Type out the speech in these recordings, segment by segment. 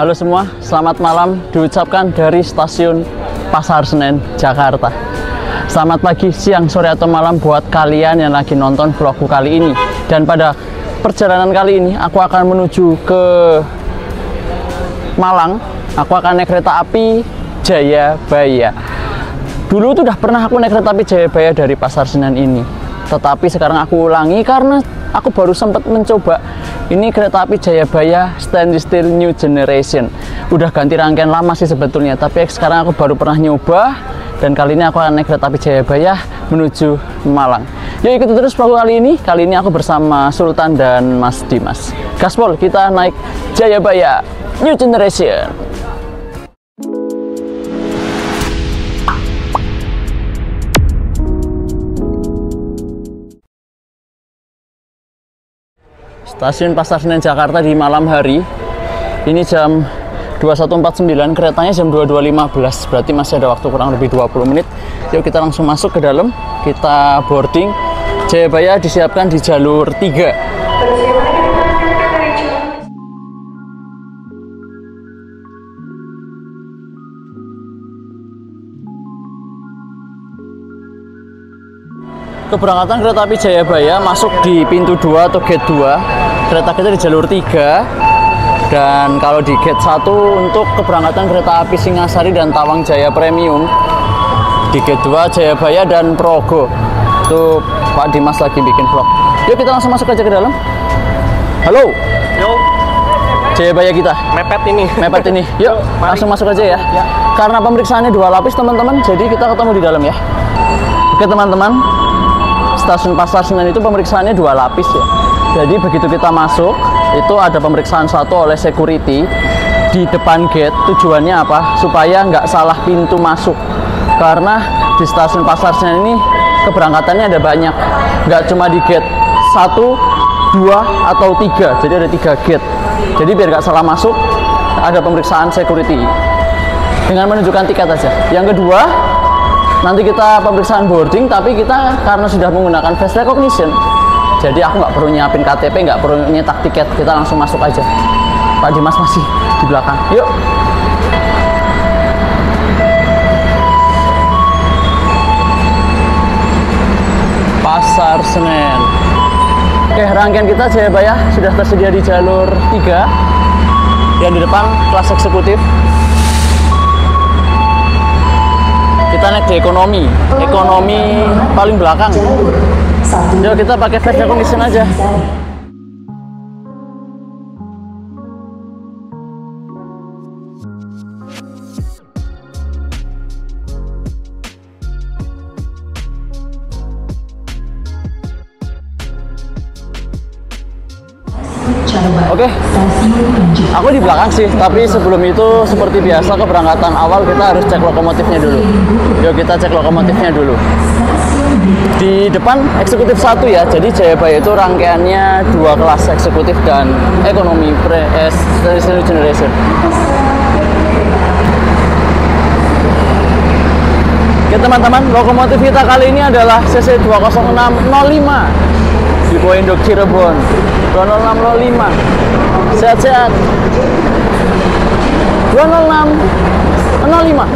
Halo semua, selamat malam diucapkan dari stasiun Pasar Senen, Jakarta. Selamat pagi, siang, sore, atau malam buat kalian yang lagi nonton vlogku kali ini. Dan pada perjalanan kali ini, aku akan menuju ke Malang. Aku akan naik kereta api Jayabaya. Dulu tuh udah pernah aku naik kereta api Jayabaya dari Pasar Senen ini. Tetapi sekarang aku ulangi karena aku baru sempat mencoba ini kereta api Jayabaya Stainless Steel New Generation. Udah ganti rangkaian lama sih sebetulnya, tapi sekarang aku baru pernah nyoba. Dan kali ini aku akan naik kereta api Jayabaya menuju Malang. Yuk ikuti terus vlog kali ini. Kali ini aku bersama Sultan dan Mas Dimas. Gaspol, kita naik Jayabaya New Generation. Stasiun Pasar Senen Jakarta di malam hari. Ini jam 21.49, keretanya jam 22.15, berarti masih ada waktu kurang lebih 20 menit. Yuk kita langsung masuk ke dalam, kita boarding. Jayabaya disiapkan di jalur 3. Keberangkatan kereta api Jayabaya masuk di pintu 2 atau gate 2. Kereta kita di jalur 3. Dan kalau di gate 1 untuk keberangkatan kereta api Singasari dan Tawang Jaya Premium. Di gate 2 Jayabaya dan Progo. Itu Pak Dimas lagi bikin vlog. Yuk kita langsung masuk aja ke dalam. Halo. Yo. Jayabaya kita. Mepet ini. Mepet ini. Yuk langsung masuk aja ya. Karena pemeriksaannya 2 lapis teman-teman, jadi kita ketemu di dalam ya. Oke teman-teman. Stasiun Pasar Senen itu pemeriksaannya 2 lapis ya. Jadi begitu kita masuk, itu ada pemeriksaan satu oleh security di depan gate. Tujuannya apa? Supaya nggak salah pintu masuk. Karena di stasiun Pasar Senen ini keberangkatannya ada banyak. Nggak cuma di gate 1, 2, atau 3. Jadi ada 3 gate. Jadi biar nggak salah masuk, ada pemeriksaan security. Dengan menunjukkan tiket aja. Yang kedua, nanti kita pemeriksaan boarding, tapi kita karena sudah menggunakan face recognition, jadi aku nggak perlu nyiapin KTP, nggak perlu nyetak tiket, kita langsung masuk aja. Pak Dimas masih di belakang. Yuk. Pasar Senen. Oke, rangkaian kita Jayabaya sudah tersedia di jalur 3. Yang di depan kelas eksekutif. Kita naik di ekonomi paling belakang. Yuk kita pakai face recognition aja. Oke, aku di belakang sih, tapi sebelum itu seperti biasa keberangkatan awal kita harus cek lokomotifnya dulu. Yuk kita cek lokomotifnya dulu. Di depan eksekutif 1 ya, jadi Jayabaya itu rangkaiannya 2 kelas, eksekutif dan ekonomi Stainless Generation. Oke teman-teman, lokomotif kita kali ini adalah CC 20605 di Poindok Cirebon. 20605. Sehat-sehat. 20605.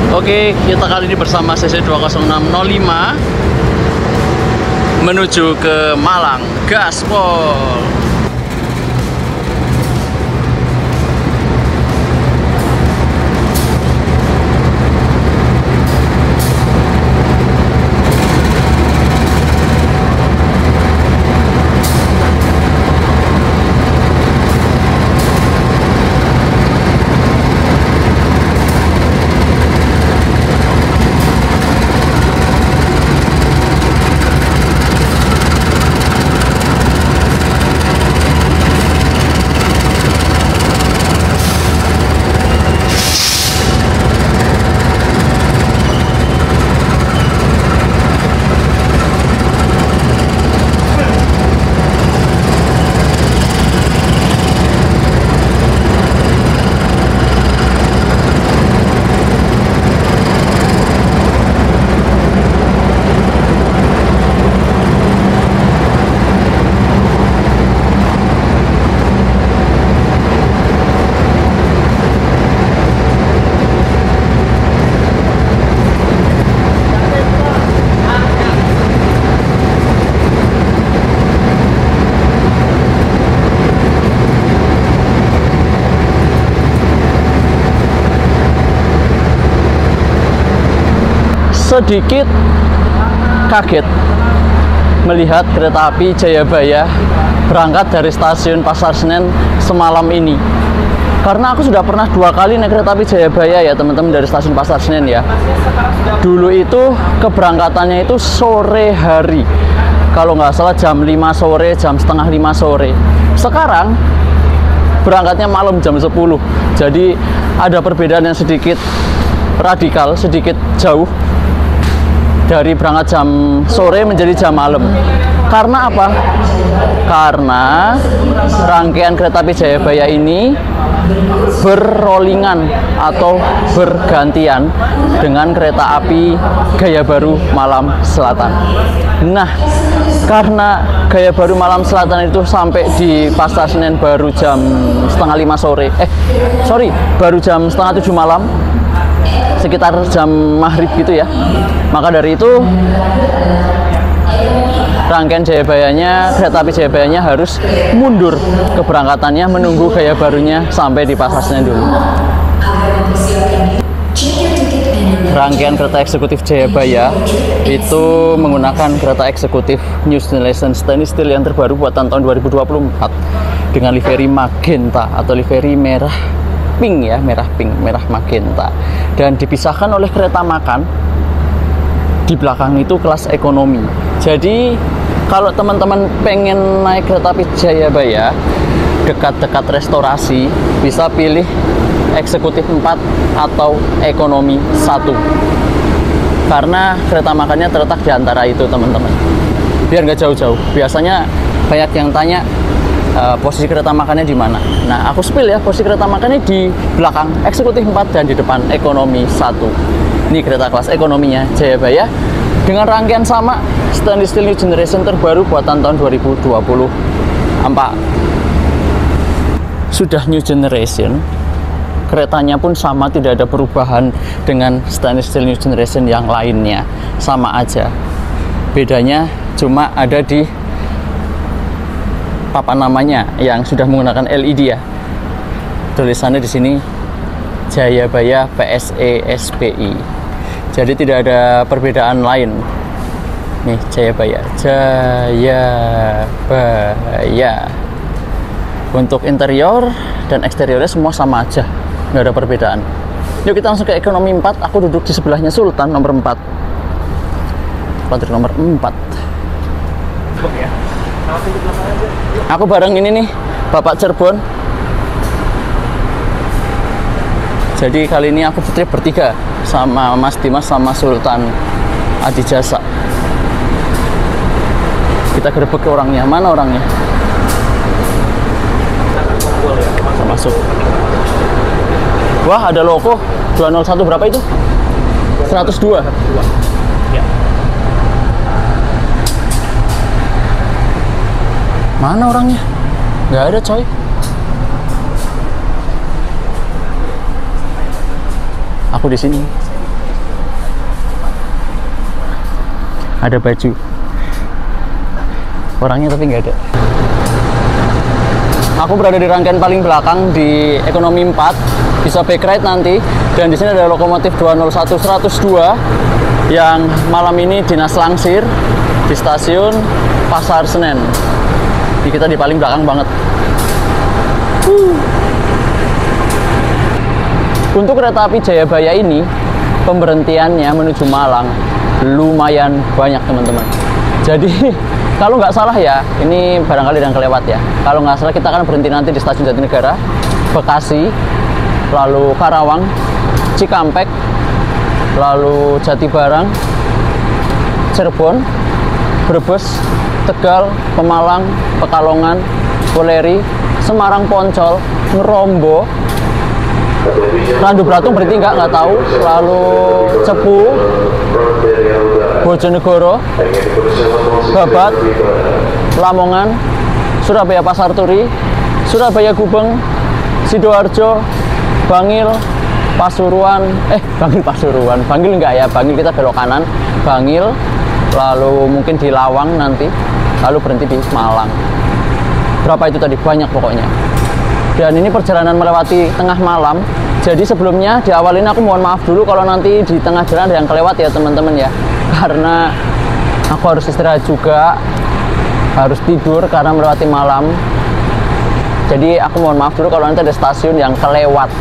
Oke, kita kali ini bersama CC 20605 menuju ke Malang. Gaspol. sedikit kaget melihat kereta api Jayabaya berangkat dari stasiun Pasar Senen semalam ini. Karena aku sudah pernah 2 kali naik kereta api Jayabaya ya teman-teman, dari stasiun Pasar Senen ya. Dulu itu keberangkatannya itu sore hari, kalau nggak salah jam 5 sore, jam setengah 5 sore. Sekarang berangkatnya malam jam 10. Jadi ada perbedaan yang sedikit radikal, sedikit jauh dari berangkat jam sore menjadi jam malam. Karena apa? Karena rangkaian kereta api Jayabaya ini berrolingan atau bergantian dengan kereta api Gaya Baru Malam Selatan. Nah, karena Gaya Baru Malam Selatan itu sampai di Pasar Senen baru jam setengah 5 sore, baru jam setengah 7 malam, sekitar jam maghrib gitu ya. Maka dari itu rangkaian Jayabayanya, kereta api Jayabayanya harus mundur keberangkatannya, menunggu Gaya Barunya sampai di Pasar Senen dulu. Rangkaian kereta eksekutif Jayabaya itu menggunakan kereta eksekutif New Generation Stainless Steel yang terbaru buatan tahun 2024 dengan livery magenta atau livery merah pink ya, merah pink, merah magenta, dan dipisahkan oleh kereta makan. Di belakang itu kelas ekonomi. Jadi kalau teman-teman pengen naik kereta api Jayabaya dekat-dekat restorasi, bisa pilih eksekutif 4 atau ekonomi 1. Karena kereta makannya terletak di antara itu teman-teman. Biar nggak jauh-jauh. Biasanya banyak yang tanya posisi kereta makannya di mana. Nah, aku spill ya, posisi kereta makannya di belakang eksekutif 4 dan di depan ekonomi 1. Ini kereta kelas ekonominya Jayabaya dengan rangkaian sama, stainless steel New Generation terbaru buatan tahun 2024. Sudah New Generation, keretanya pun sama, tidak ada perubahan dengan stainless steel New Generation yang lainnya, sama aja. Bedanya cuma ada di papan namanya yang sudah menggunakan LED ya. Tulisannya di sini Jayabaya PSE SPI. Jadi tidak ada perbedaan lain. Nih Jayabaya, Jayabaya. Untuk interior dan eksteriornya semua sama aja, nggak ada perbedaan. Yuk kita langsung ke ekonomi 4. Aku duduk di sebelahnya Sultan nomor 4. Patrick nomor 4. Aku bareng ini nih, Bapak Cirebon. Jadi kali ini aku trip bertiga sama Mas Dimas sama Sultan Adijasa. Kita gerebek ke orangnya. Mana orangnya? Kita masuk. Wah, ada logo 201 berapa itu? 102. Mana orangnya? Nggak ada coy. Aku di sini. Ada baju. Orangnya tapi nggak ada. Aku berada di rangkaian paling belakang di ekonomi 4. Bisa back ride nanti. Dan di sini ada lokomotif 201 102 yang malam ini dinas langsir di stasiun Pasar Senen. Jadi kita di paling belakang banget. Untuk kereta api Jayabaya ini, pemberhentiannya menuju Malang lumayan banyak teman-teman. Jadi kalau nggak salah ya, ini barangkali yang kelewat ya. Kalau nggak salah kita akan berhenti nanti di stasiun Jatinegara, Bekasi, lalu Karawang, Cikampek, lalu Jatibarang, Cirebon, Brebes, Tegal, Pemalang, Pekalongan, Poleri, Semarang, Poncol, Ngerombo, Randu Bratung berhenti nggak tahu, lalu Cepu, Bojonegoro, Babat, Lamongan, Surabaya Pasar Turi, Surabaya Gubeng, Sidoarjo, Bangil, Pasuruan, Bangil enggak ya, Bangil kita belok kanan, Bangil, lalu mungkin di Lawang nanti, lalu berhenti di Malang. Berapa itu tadi? Banyak pokoknya. Dan ini perjalanan melewati tengah malam, Jadi sebelumnya di awal ini aku mohon maaf dulu kalau nanti di tengah jalan ada yang kelewat ya teman-teman ya. Karena aku harus istirahat juga, harus tidur karena melewati malam. Jadi aku mohon maaf dulu kalau nanti ada stasiun yang kelewat,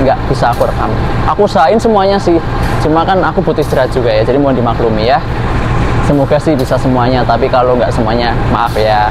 nggak bisa aku rekam. Aku usahain semuanya sih, cuma kan aku butuh istirahat juga ya, jadi mohon dimaklumi ya. Semoga sih bisa semuanya, tapi kalau nggak semuanya maaf ya.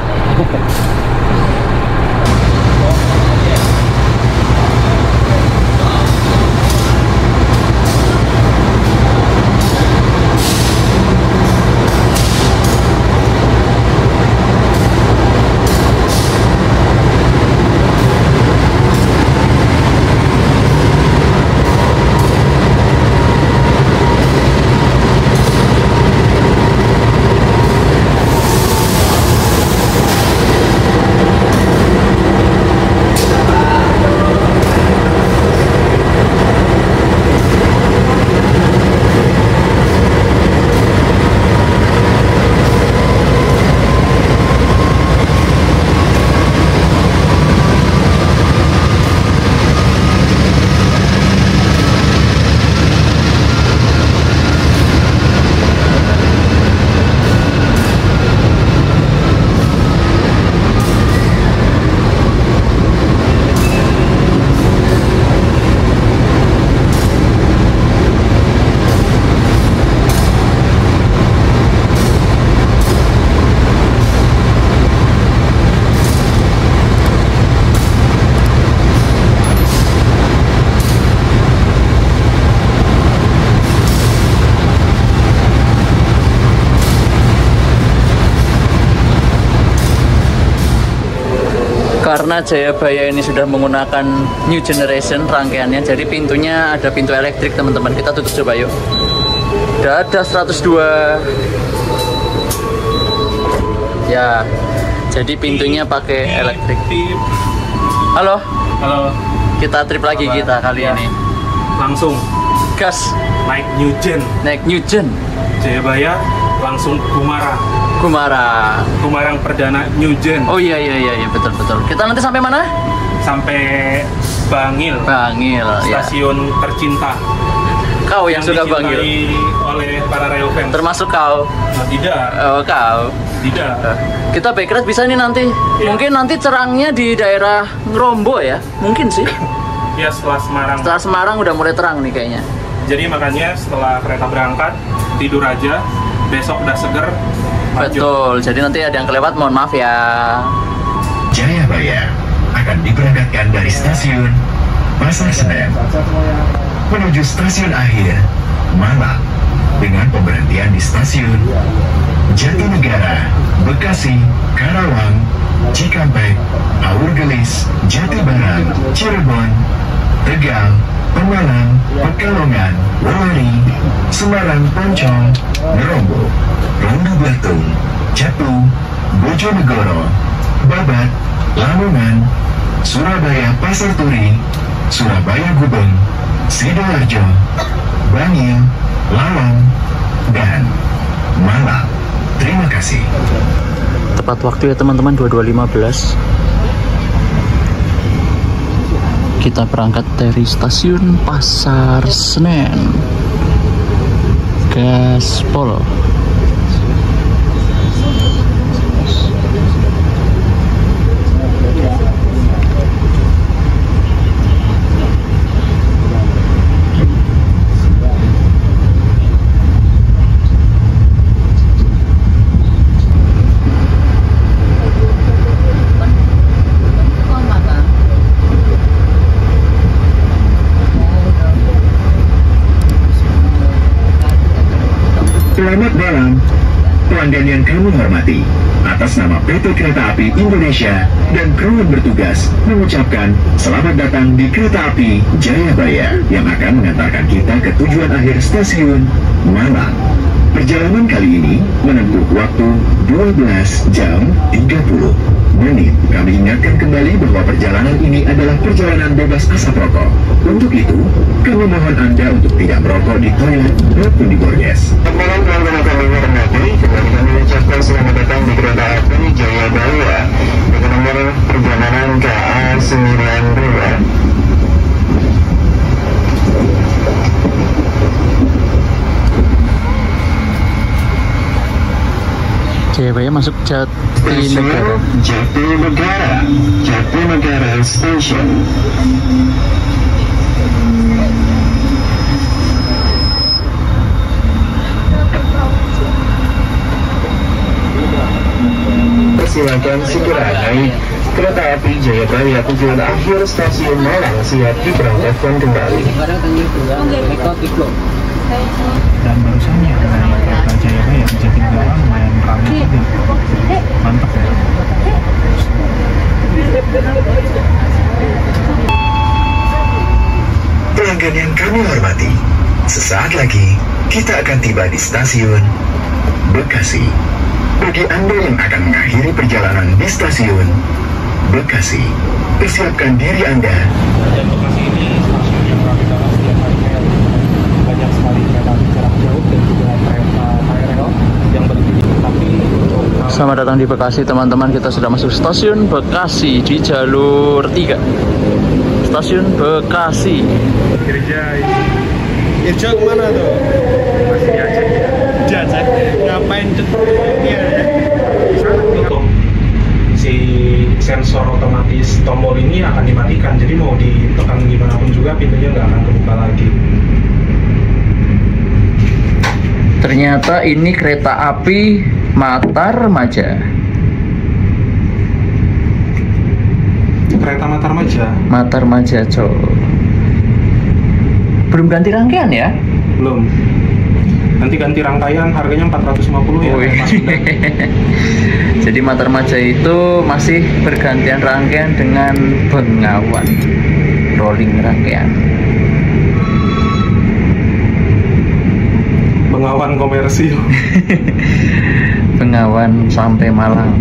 Karena Jayabaya ini sudah menggunakan new generation rangkaiannya, jadi pintunya ada pintu elektrik teman-teman. Kita tutup coba yuk. Udah ada 102 ya, jadi pintunya pakai elektrik. Halo. Halo. Kita trip lagi kita kali ini. Langsung Gas. naik new gen. Naik new gen. Jayabaya langsung Kumarang perdana new gen. Oh iya betul. Kita nanti sampai mana? Sampai Bangil. Stasiun tercinta. Kau yang suka Bangil. Oleh para rail fans. Termasuk kau. Nah, tidak. Oh, kau. Tidak. Kita backrest bisa nih nanti. Ya. Mungkin nanti cerangnya di daerah Ngerombo ya. Mungkin sih. Ya setelah Semarang. Setelah Semarang udah mulai terang nih kayaknya. Jadi makanya setelah kereta berangkat tidur aja. Besok udah seger. Betul, jadi nanti ada yang kelewat, mohon maaf ya. Jayabaya akan diberangkatkan dari stasiun Pasar Senen menuju stasiun akhir Malang dengan pemberhentian di stasiun Jatinegara, Bekasi, Karawang, Cikampek, Aurgelis, Jatibarang, Cirebon, Tegal, Pemalang, Pekalongan, Wari, Semarang, Poncol, Ngerombo, Ronggo Blatung, Catu, Bojonegoro, Babat, Lamongan, Surabaya Pasar Turi, Surabaya Gubeng, Sidoarjo, Bangil, Lawang, dan Malang. Terima kasih. Tepat waktu ya teman-teman, 22.15. Kita berangkat dari stasiun Pasar Senen, gaspol. Selamat malam, pelanggan yang kami hormati. Atas nama PT Kereta Api Indonesia dan kru yang bertugas mengucapkan selamat datang di Kereta Api Jayabaya yang akan mengantarkan kita ke tujuan akhir stasiun Malang. Perjalanan kali ini menempuh waktu 12 jam 30 menit. Kami ingatkan kembali bahwa perjalanan ini adalah perjalanan bebas asap rokok. Untuk itu, kami mohon Anda untuk tidak merokok di toilet maupun di bordes. Selamat malam kawan-kawan kami hormati. Kembali kami ucapkan selamat datang di Kereta Api Jayabaya dengan nomor perjalanan KA 92. Jayabaya masuk Jatinegara. Jatinegara Station. Silakan segera naik kereta api Jayabaya tujuan akhir stasiun Malang, siap diberangkatkan kembali. Dan barusan yang naik kereta Jayabaya di Jatinegara lumayan ramai juga. Mantap ya. Pelanggan yang kami hormati, sesaat lagi kita akan tiba di stasiun Bekasi. Bagi Anda yang akan mengakhiri perjalanan di stasiun Bekasi, persiapkan diri Anda. Dan Bekasi ini stasiun yang ramai banget setiap harinya. Banyak sekali kereta jarak jauh dan juga kereta KRL yang berhenti. Tapi Selamat datang di Bekasi teman-teman. Kita sudah masuk stasiun Bekasi di jalur 3. Stasiun Bekasi. Irja kemana tuh? Masih di Aceh. Di Aceh? Ngapain ya? Si sensor otomatis tombol ini akan dimatikan, jadi mau ditekan gimana pun juga pintunya nggak akan kebuka lagi. Ternyata ini kereta api Matarmaja. Kereta Matarmaja? Matarmaja, Cok. Belum ganti rangkaian ya? Belum. Nanti ganti rangkaian harganya 450 ya. Jadi Matarmaja itu masih bergantian rangkaian dengan Bengawan, rolling rangkaian. Bengawan komersil. Bengawan sampai Malang.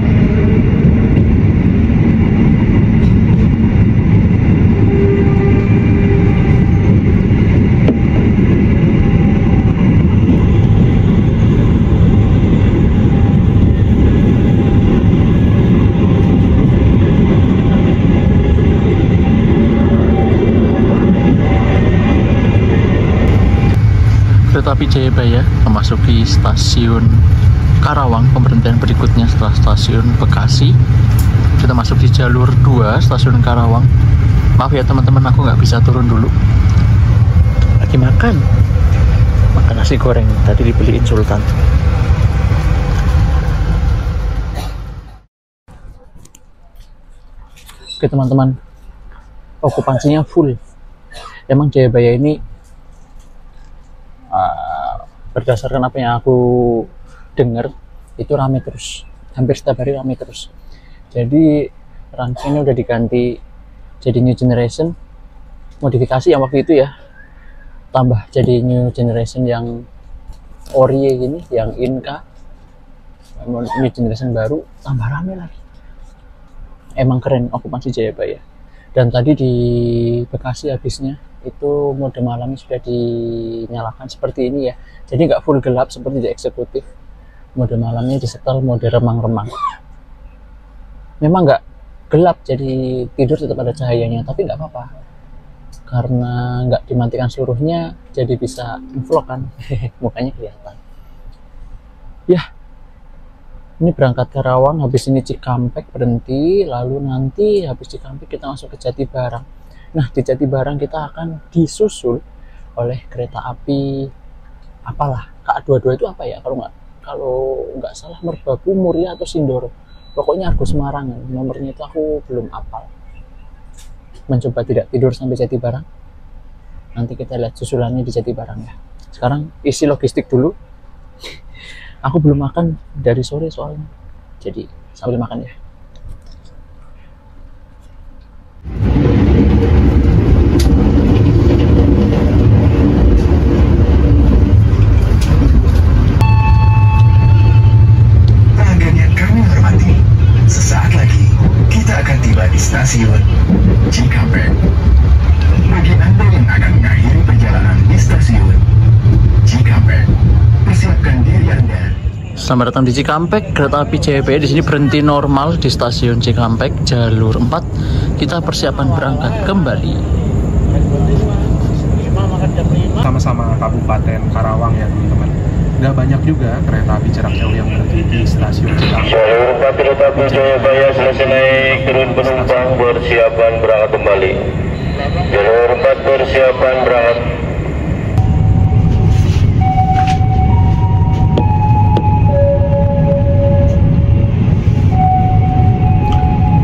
Kereta api Jayabaya memasuki stasiun Karawang, pemberhentian berikutnya setelah stasiun Bekasi. Kita masuk di jalur 2 stasiun Karawang. Maaf ya teman-teman, aku nggak bisa turun dulu, lagi makan nasi goreng, tadi dibeliin Sultan. Oke teman-teman, okupansinya full. Emang Jayabaya ini berdasarkan apa yang aku dengar itu rame terus, hampir setiap hari rame terus. Jadi rangkaiannya udah diganti jadi new generation, modifikasi yang waktu itu ya, tambah jadi new generation yang Ori gini, yang Inka, new generation baru, tambah rame lagi. Emang keren okupansi Jayabaya. Dan tadi di Bekasi habisnya itu mode malamnya sudah dinyalakan seperti ini ya, jadi nggak full gelap seperti di eksekutif. Mode malamnya disetel mode remang-remang. Memang nggak gelap, jadi tidur tetap ada cahayanya, tapi nggak apa-apa karena nggak dimatikan seluruhnya, jadi bisa vlog kan. Mukanya kelihatan ya. Ini berangkat ke Karawang, habis ini Cikampek berhenti, lalu nanti habis Cikampek kita masuk ke Jatibarang. Nah di Jatibarang kita akan disusul oleh kereta api apalah, KA22 itu apa ya, kalau nggak salah Merbabu, Muria atau Sindoro, pokoknya Argo Semarang. Nomornya itu aku belum hafal. Mencoba tidak tidur sampai Jatibarang, nanti kita lihat susulannya di Jatibarang ya. Sekarang isi logistik dulu. Aku belum makan dari sore soalnya, jadi sambil makan ya. Pelanggan yang kami hormati, sesaat lagi kita akan tiba di stasiun Cikampek. Bagi Anda yang akan mengakhiri perjalanan di stasiun Cikampek, persiapkan diri Anda. Selamat datang di Cikampek. Kereta api Jayabaya di sini berhenti normal di stasiun Cikampek jalur 4. Kita persiapan berangkat kembali. Sama-sama Kabupaten Karawang ya teman-teman. nggak banyak juga kereta api jarak jauh yang berhenti di stasiun Cikampek. Jalur 4 kereta api Jayabaya selesai naik, turun penumpang bersiapan berangkat kembali. Jalur 4 bersiapan berangkat.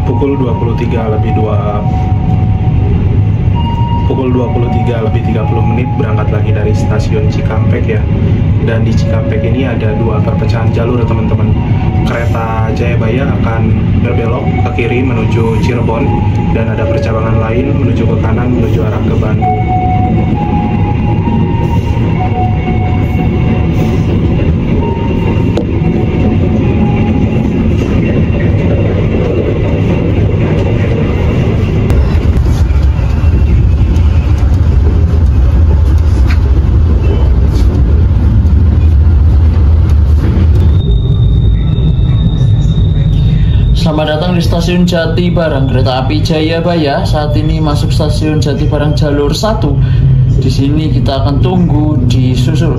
Pukul 23 lebih 30 menit berangkat lagi dari stasiun Cikampek ya. Dan di Cikampek ini ada dua perpecahan jalur teman-teman. Kereta Jayabaya akan berbelok ke kiri menuju Cirebon, dan ada percabangan lain menuju ke kanan menuju arah ke Bandung. Selamat datang di stasiun Jatibarang, kereta api Jayabaya. Saat ini masuk stasiun Jatibarang jalur 1. Di sini kita akan tunggu disusul.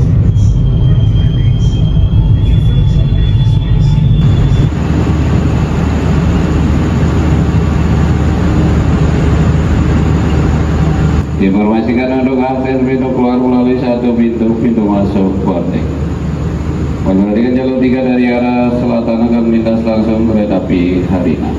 Diinformasikan untuk akses pintu keluar melalui satu pintu masuk boarding. Perhatikan jalur 3 dari arah selatan akan melintas langsung kereta api Harina.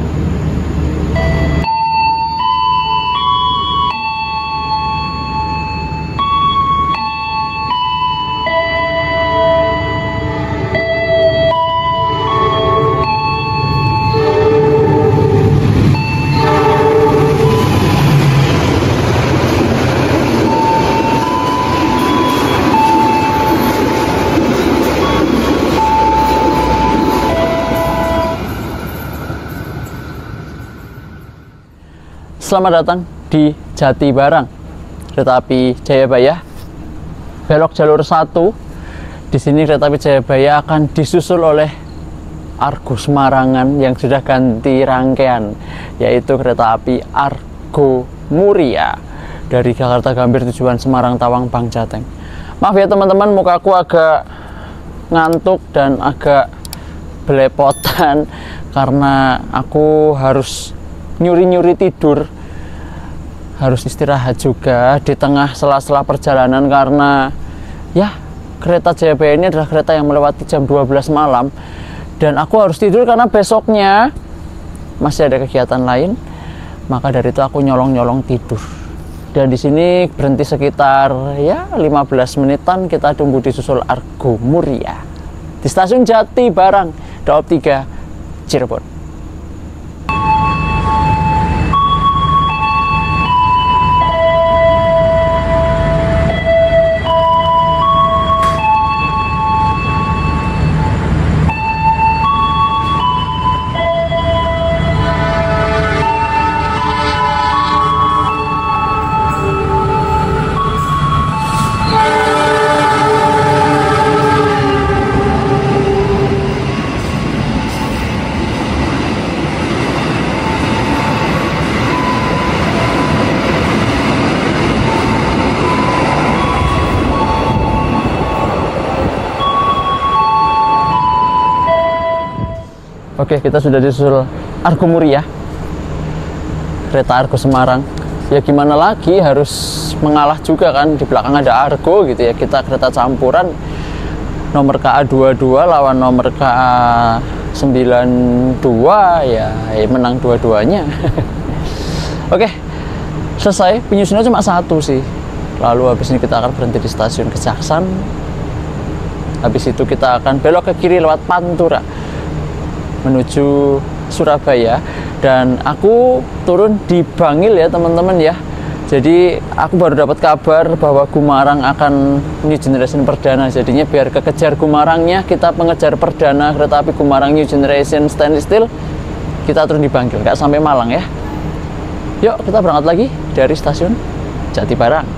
Selamat datang di Jatibarang, kereta api Jayabaya. Belok jalur 1. Di sini kereta api Jayabaya akan disusul oleh Argo Semarangan yang sudah ganti rangkaian, yaitu kereta api Argo Muria dari Jakarta Gambir tujuan Semarang Tawang Bang Jateng. Maaf ya teman-teman, mukaku agak ngantuk dan agak belepotan karena aku harus nyuri-nyuri tidur, harus istirahat juga di tengah sela-sela perjalanan karena ya kereta Jayabaya ini adalah kereta yang melewati jam 12 malam dan aku harus tidur karena besoknya masih ada kegiatan lain. Maka dari itu aku nyolong-nyolong tidur. Dan di sini berhenti sekitar ya 15 menitan, kita tunggu disusul Argo Muria di stasiun Jatibarang, Daop 3, Cirebon. Oke, kita sudah disusul Argo Muria, kereta Argo Semarang. Ya gimana lagi, harus mengalah juga kan, di belakang ada Argo gitu ya. Kita kereta campuran, nomor KA22 lawan nomor KA92, ya menang dua-duanya. Oke, selesai. Penyusunnya cuma satu sih. Lalu habis ini kita akan berhenti di stasiun Kejaksan. Habis itu kita akan belok ke kiri lewat Pantura menuju Surabaya, dan aku turun di Bangil ya teman-teman ya. Jadi aku baru dapat kabar bahwa Gumarang akan New Generation Perdana. Jadinya biar kekejar Gumarangnya, kita pengejar Perdana kereta api Gumarang New Generation Stainless Steel, kita turun di Bangil, nggak sampai Malang ya. Yuk kita berangkat lagi dari stasiun Jatibarang.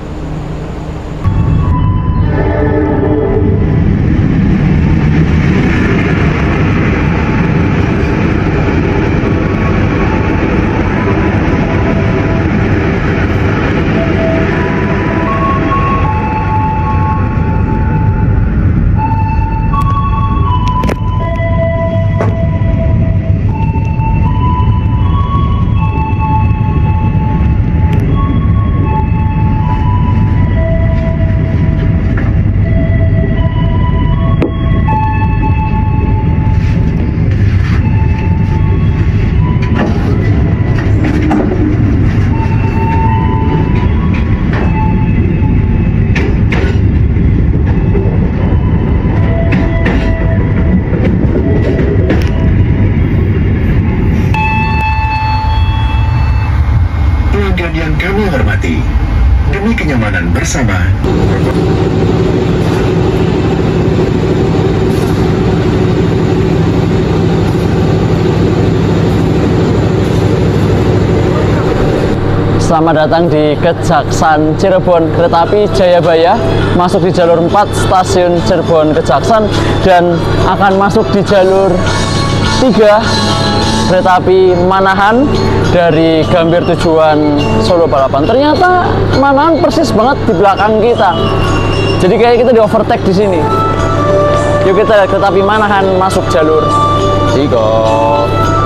bersama. Selamat datang di Kejaksan Cirebon, kereta api Jayabaya masuk di jalur 4 stasiun Cirebon Kejaksan dan akan masuk di jalur 3 kereta api Manahan dari Gambir tujuan Solo Balapan. Ternyata Manahan persis banget di belakang kita. Jadi kayak kita di overtake di sini. Yuk kita lihat kereta api Manahan masuk jalur 3.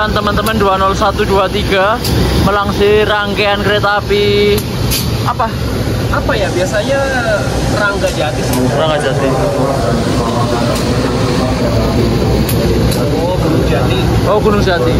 Teman-teman 20123 melangsir rangkaian kereta api apa ya biasanya Rangga Jati. Oh, Gunung Jati. Oh, Gunung Jati.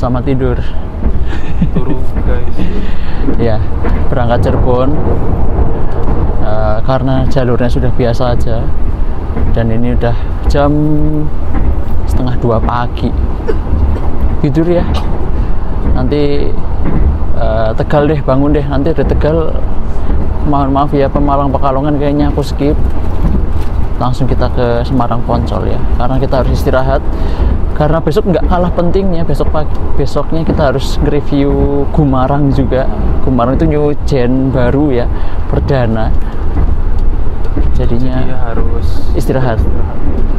Selamat tidur. Turun guys. Ya, berangkat Cirebon karena jalurnya sudah biasa aja dan ini udah jam 1:30 pagi. Tidur ya. Nanti Tegal deh, bangun deh. Nanti udah Tegal, mohon maaf ya, Pemalang Pekalongan kayaknya aku skip. Langsung kita ke Semarang Poncol ya, karena kita harus istirahat. karena besok nggak kalah pentingnya, besoknya kita harus nge-review Gumarang juga. Gumarang itu new gen baru ya, perdana, jadinya Jadi harus istirahat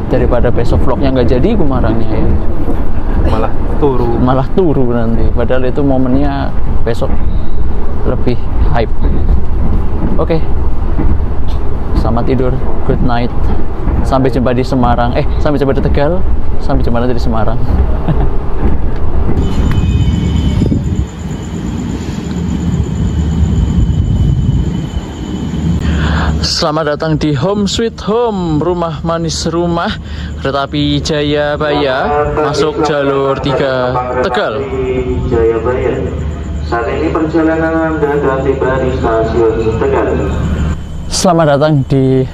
daripada besok vlognya nggak jadi Gumarangnya ya, malah turu nanti, padahal itu momennya besok lebih hype. Oke, selamat tidur, good night, sampai jumpa di Semarang, sampai jumpa di Tegal, sampai jumpa nanti di Semarang. Selamat datang di Home Sweet Home, rumah manis rumah, kereta api Jayabaya, masuk jalur 3 Tegal. Jayabaya. Saat ini perjalanan Anda sudah tiba di stasiun Tegal. Selamat datang di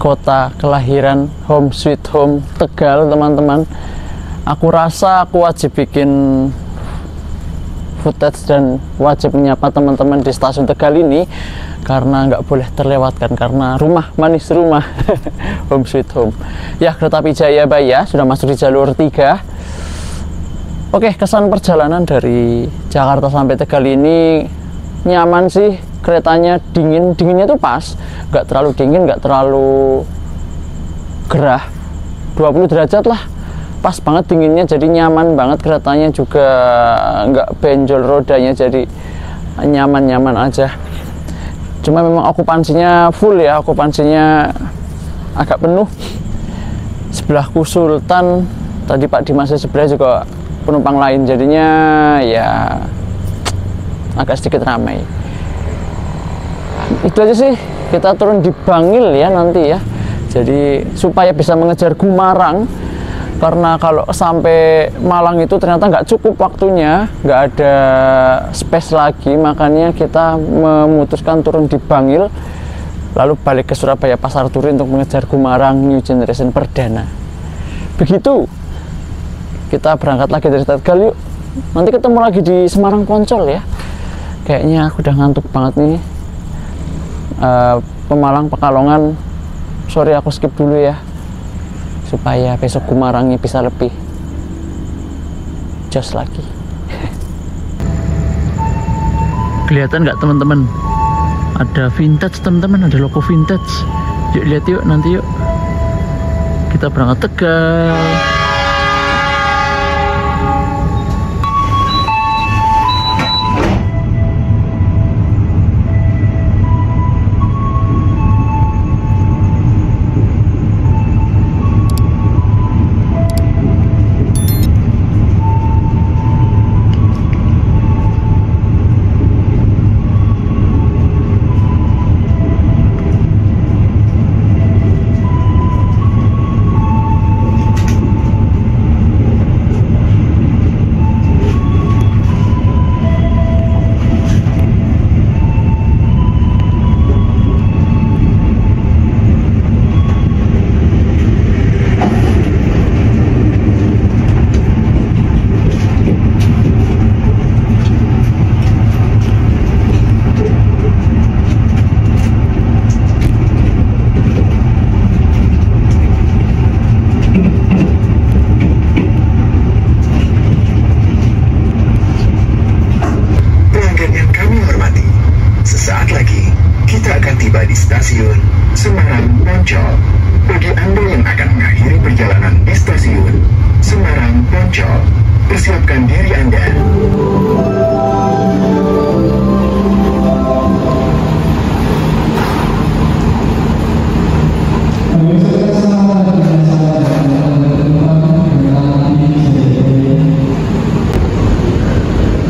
kota kelahiran Home Sweet Home Tegal, teman-teman. Aku rasa aku wajib bikin footage dan wajib menyapa teman-teman di stasiun Tegal ini karena nggak boleh terlewatkan, karena rumah manis rumah Home Sweet Home ya. Kereta api Jayabaya sudah masuk di jalur 3. Oke, kesan perjalanan dari Jakarta sampai Tegal ini nyaman sih. Keretanya dinginnya tuh pas, nggak terlalu dingin, nggak terlalu gerah, 20 derajat lah, pas banget dinginnya, jadi nyaman banget. Keretanya juga nggak benjol rodanya, jadi nyaman-nyaman aja. Cuma memang okupansinya full ya, okupansinya agak penuh. Sebelahku Sultan, tadi Pak Dimas sebelah juga penumpang lain, jadinya ya agak sedikit ramai. Itu aja sih, kita turun di Bangil ya nanti ya, jadi supaya bisa mengejar Gumarang, karena kalau sampai Malang itu ternyata nggak cukup waktunya, nggak ada space lagi, makanya kita memutuskan turun di Bangil lalu balik ke Surabaya Pasar Turi untuk mengejar Gumarang New Generation perdana. Begitu, kita berangkat lagi dari Tegal yuk, nanti ketemu lagi di Semarang Poncol ya. Kayaknya aku udah ngantuk banget nih. Pemalang, Pekalongan, sorry aku skip dulu ya, supaya besok Gumarangnya bisa lebih jos lagi. Kelihatan nggak teman-teman? Ada vintage teman-teman, ada logo vintage. Yuk lihat yuk, nanti yuk. Kita berangkat Tegal. Stasiun Semarang Poncol. Bagi Anda yang akan mengakhiri perjalanan di stasiun Semarang Poncol, persiapkan diri Anda.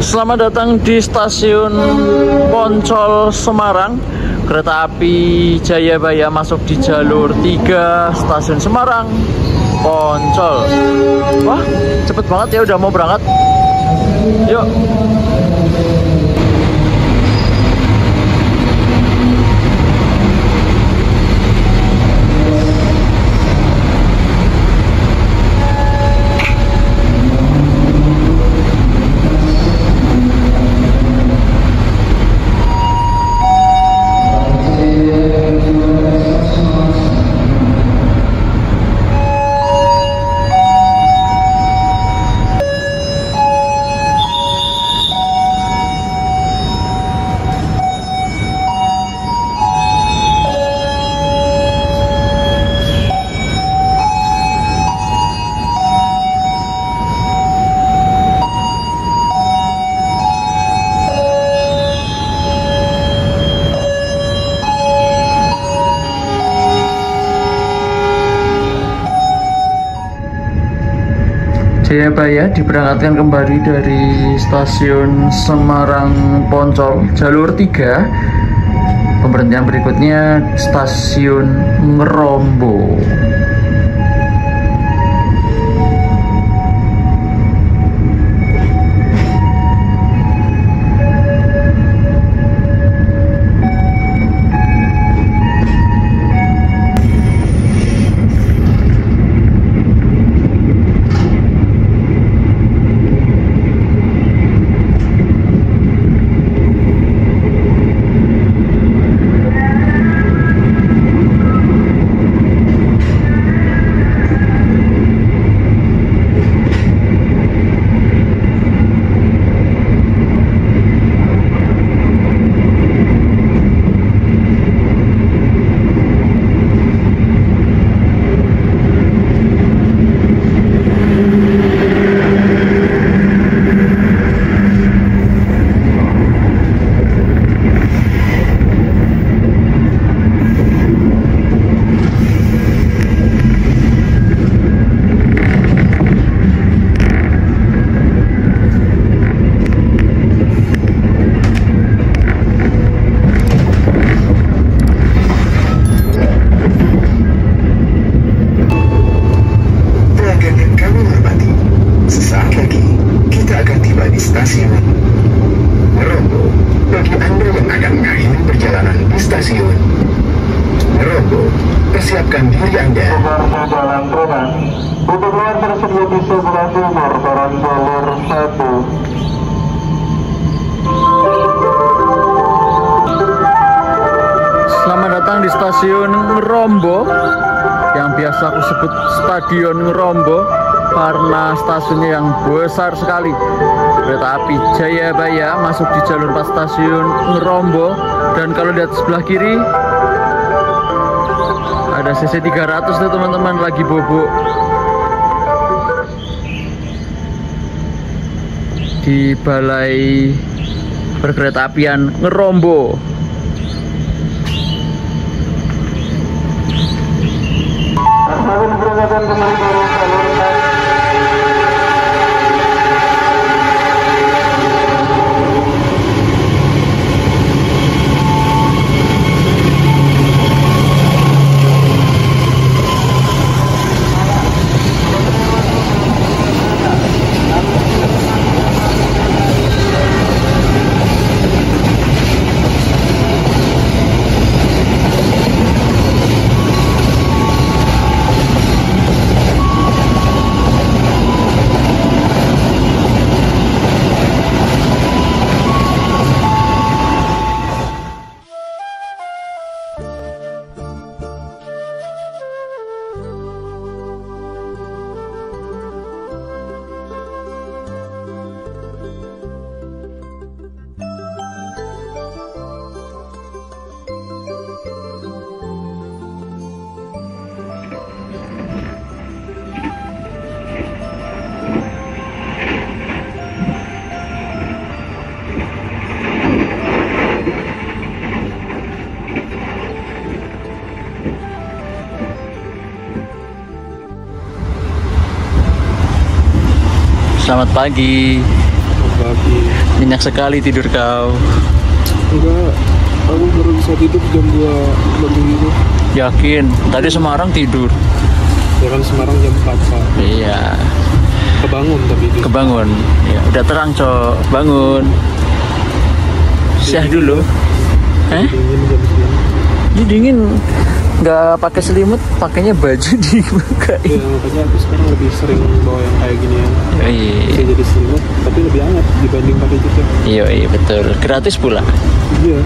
Selamat datang di stasiun Poncol Semarang. Kereta api Jayabaya masuk di jalur 3 stasiun Semarang Poncol. Wah, cepet banget ya, udah mau berangkat. Yuk. Jayabaya diberangkatkan kembali dari stasiun Semarang Poncol jalur 3. Pemberhentian berikutnya stasiun Ngerombo. Persiapkan diri Anda. Jalan Trans, untuk luar tersedia di sebelah timur, barang jalur 1. Selamat datang di stasiun Ngerombo, yang biasa aku sebut Stadion Ngerombo karena stasiunnya yang besar sekali. Kereta api Jayabaya masuk di jalur 4 stasiun Ngerombo, dan kalau lihat sebelah kiri ada CC 300 tuh teman-teman, lagi bobok di Balai Perkeretaapian Ngerombo. Asalkan berangkatan kembali dari jalur 4. Selamat pagi. Pagi. Nyenyak sekali tidur kau. Enggak, aku baru bisa tidur jam 2 lebih itu. Yakin? Tadi Semarang tidur. Ya kan Semarang jam 4 Pak. Iya. Kebangun tapi itu. Kebangun. Ya, udah terang cok. Bangun. Syah dulu. Dingin jam 9. Ini dingin. Nggak pakai selimut, pakainya baju di muka. Ya makanya aku sekarang lebih sering bawa yang kayak gini ya. Iya. Bisa jadi selimut, tapi lebih hangat dibanding pakai jaket. Iya betul. Gratis pula. Iya.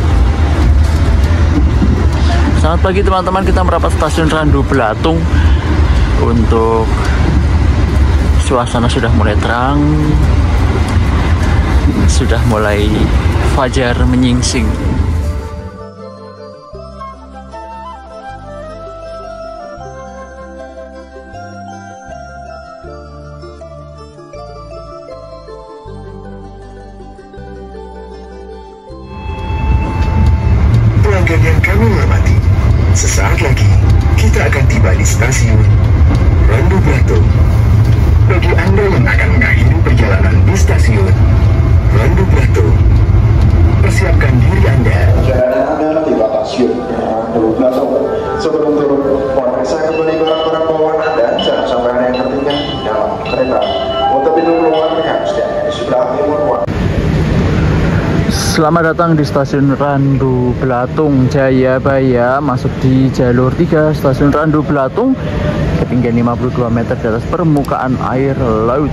Selamat pagi teman-teman, kita merapat stasiun Randu Belatung. Untuk suasana sudah mulai terang, sudah mulai fajar menyingsing. Pelanggan yang kami hormati, sesaat lagi kita akan tiba di stasiun Randu Belatung. Bagi Anda yang akan mengakhiri perjalanan di stasiun Randu Belatung, persiapkan diri Anda. Perjalanan Anda tiba stasiun Randu Belatung. Sebelum turun, mohon periksa kembali barang-barang bawaan Anda. Jangan sampai ada yang tertinggal dalam kereta. Untuk pintu keluar harus di sebelah timur ruang. Selamat datang di stasiun Randu Belatung Jayabaya, masuk di jalur 3 stasiun Randu Belatung, ketinggian 52 meter di atas permukaan air laut.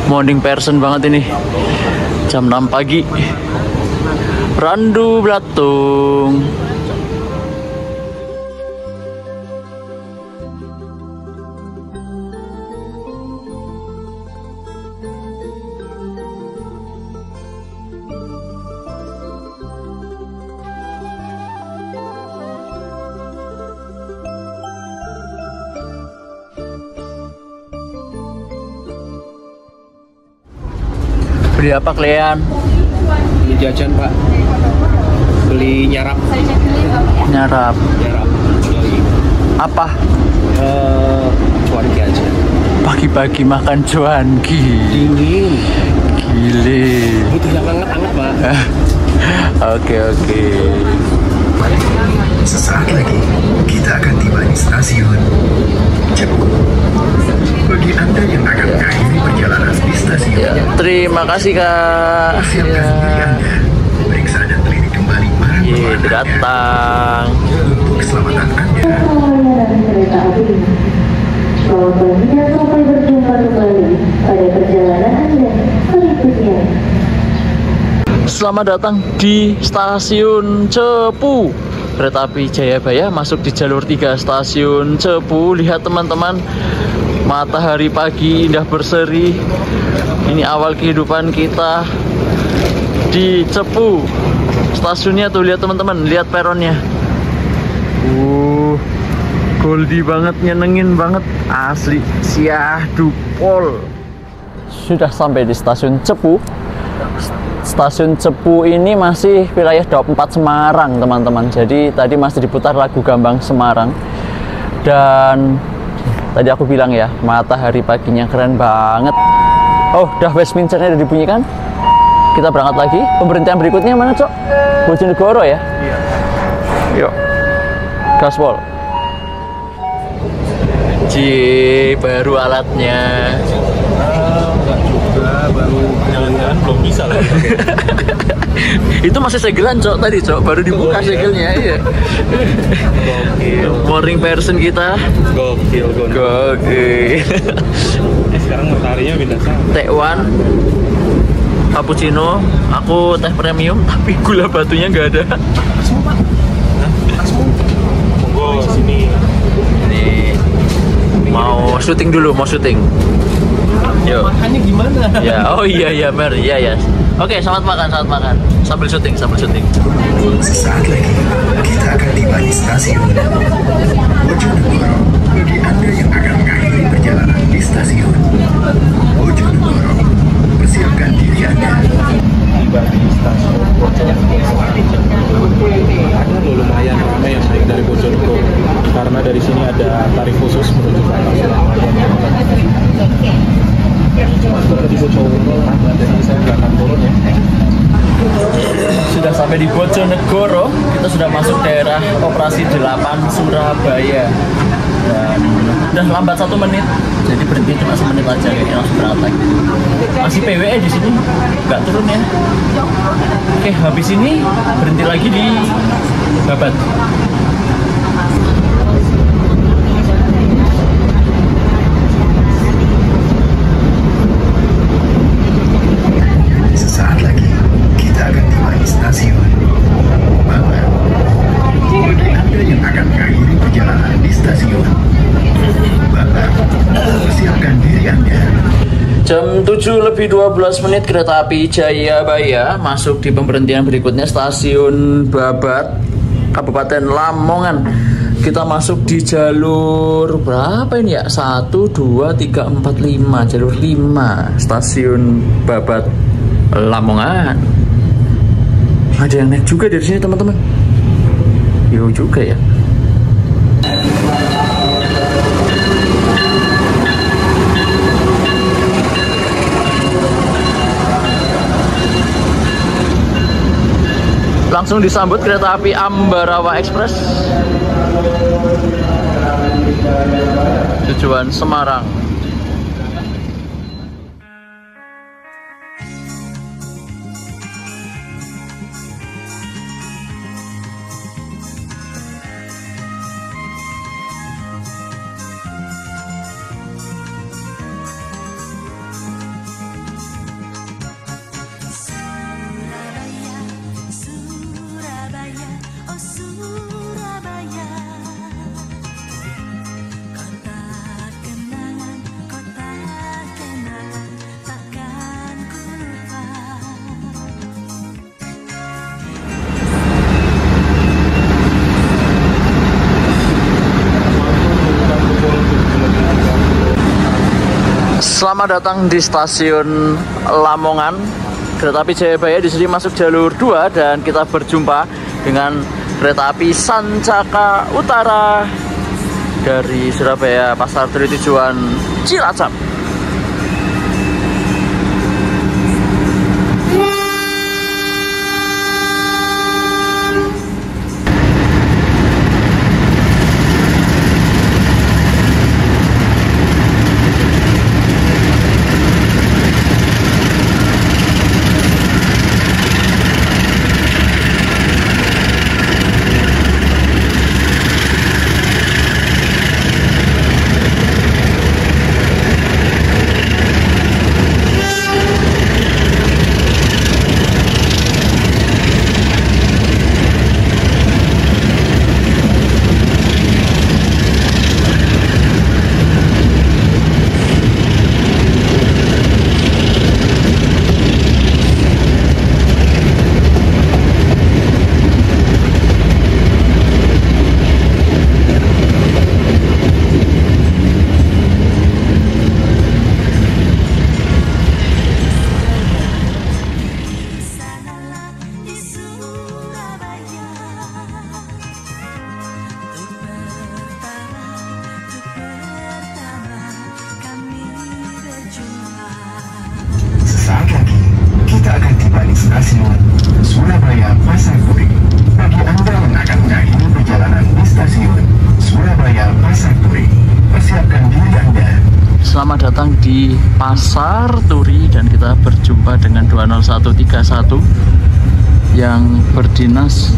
Morning person banget ini, jam 6 pagi, Randu Belatung. Beli apa kalian? Beli jajan, Pak. Beli nyarap. Nyarap. Apa? Cuanki aja. Pagi-pagi makan cuanki. Dingin. Gile. Butuh yang hangat-hangat, Pak. Oke. Sesaat lagi kita akan tiba di stasiun Cepu. Bagi Anda yang akan mengakhiri perjalanan di stasiun, Terima kasih Kak. siapkan diri Anda. Periksa dan teliti kembali barang bawaan Anda Datang. untuk keselamatan Anda. Layanan kereta api. Selamat pagi dan sampai berjumpa kembali pada perjalanan Anda berikutnya. Selamat datang di stasiun Cepu. Kereta api Jayabaya masuk di jalur 3 stasiun Cepu. Lihat teman-teman, matahari pagi indah berseri. Ini awal kehidupan kita di Cepu. Stasiunnya tuh, lihat teman-teman, lihat peronnya. Goldie banget, nyenengin banget, asli. Syahdu pol. Sudah sampai di stasiun Cepu. Stasiun Cepu ini masih wilayah Daup 4 Semarang, teman-teman. Jadi tadi masih diputar lagu Gambang Semarang. Dan tadi aku bilang ya, matahari paginya keren banget. Oh, udah Westminsternya udah dibunyikan. Kita berangkat lagi. Pemberhentian berikutnya mana, Cok? Bojonegoro ya? Iya. Yuk. Gaspol. Baru alatnya. Enggak juga, baru jalan-jalan belum bisa lah. Itu masih segelan, Cok, tadi, Cok. Baru dibuka segelnya, iya. Morning person kita. Gokil. Sekarang mataharinya pindah sama. T1 cappuccino, aku teh premium tapi gula batunya nggak ada. Monggo sini. Ini mau syuting dulu, mau syuting. Yuk. Makannya gimana? Ya, oh iya Mer, iya. Oke, selamat makan. Sambil syuting. Sesaat lagi kita akan tiba di stasiun Bojonegoro. Bagi Anda yang akan mengakhiri perjalanan di stasiun Bojonegoro, persiapkan diri Anda. Tiba di stasiun Bojonegoro. Ada loh lumayan ramai yang naik dari Bojonegoro. Karena dari sini ada tarif khusus menuju ke arah Surabaya. Cuma di Bojonegoro, jadi saya nggak akan turun ya. Sudah sampai di Bojonegoro, kita sudah masuk daerah operasi 8 Surabaya. Dan udah lambat 1 menit, jadi berhenti cuma 1 menit aja, kayaknya langsung berangkat lagi. Masih PWE di sini, nggak turun ya. Oke, habis ini berhenti lagi di Babat. Sesaat lagi kita akan tiba di stasiun Babat. Bagi Anda yang akan mengakhiri perjalanan di stasiun Babat, persiapkan diri Anda. Jam 7:12 kereta api Jayabaya masuk di pemberhentian berikutnya, stasiun Babat, Kabupaten Lamongan. Kita masuk di jalur berapa ini ya? 1, 2, 3, 4, 5. Jalur 5, stasiun Babat Lamongan. Ada yang naik juga dari sini, teman-teman. Yo juga ya. langsung disambut kereta api Ambarawa Express tujuan Semarang. Selamat datang di stasiun Lamongan. Kereta api Jayabaya di sini masuk jalur 2 dan kita berjumpa dengan kereta api Sancaka Utara dari Surabaya Pasar Turi tujuan Cilacap. Stasiun Surabaya Pasar Turi. Bagi Anda yang akan mengakhiri perjalanan di stasiun Surabaya Pasar Turi, persiapkan diri Anda. Selamat datang di Pasar Turi dan kita berjumpa dengan 20131 yang berdinas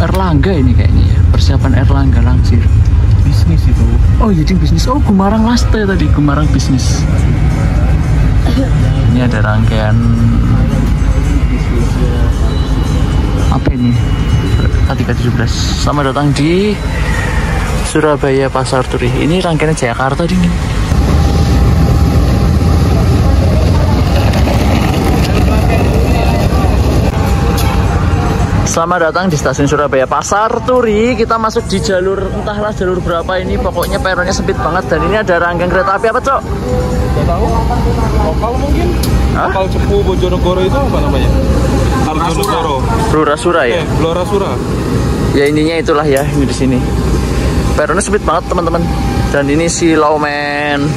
Erlangga ini kayaknya ya. Persiapan Erlangga langsir. Bisnis itu. Oh iya, bisnis. Oh, Gumarang Laste tadi, Gumarang bisnis. Ini ada rangkaian apa ini? K317. Selamat datang di Surabaya Pasar Turi. Ini rangkaian Jakarta ini. Selamat datang di stasiun Surabaya Pasar Turi. Kita masuk di jalur, entahlah jalur berapa ini. Pokoknya peronnya sempit banget. Dan ini ada rangkaian kereta api apa, Cok? Gak tahu. Lokal mungkin. Hah? Lokal Cepu Bojonegoro itu apa namanya? Arjonegoro. Blorasura ya? Blorasura. Ya intinya itulah ya, ini di sini. Peronnya sempit banget teman-teman. Dan ini si Lawman.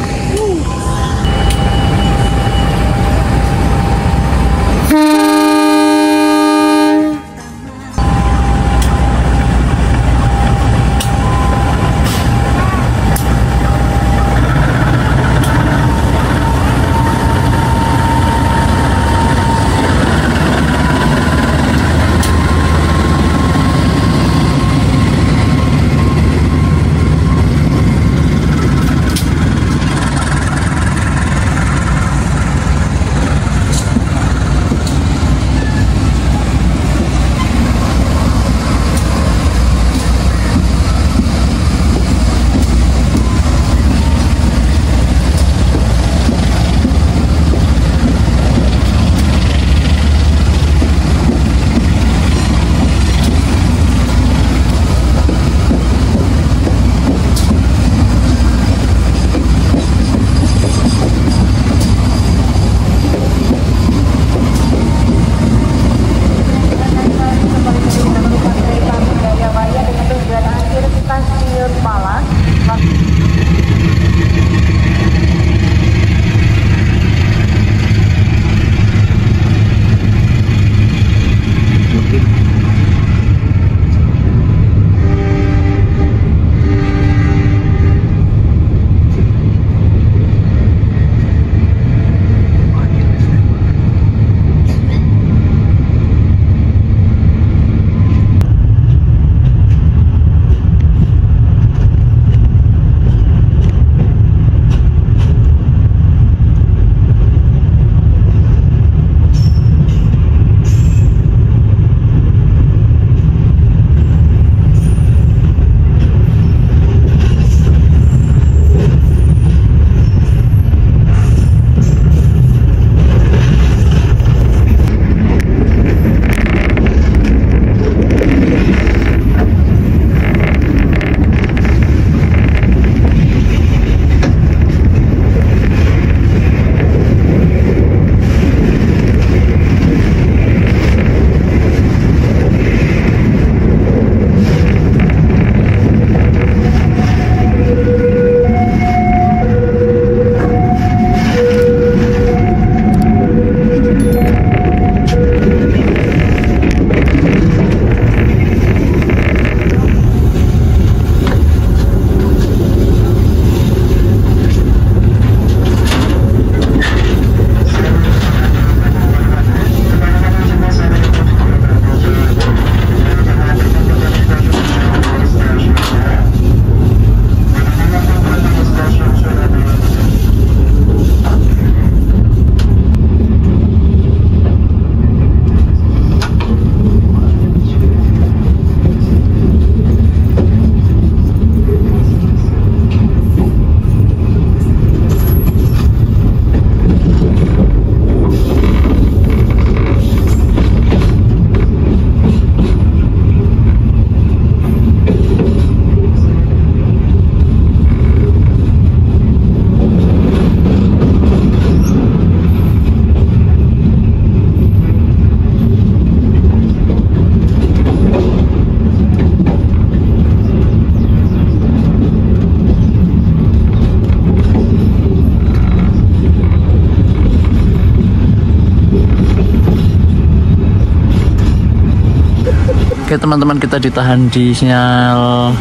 Oke teman-teman, kita ditahan di sinyal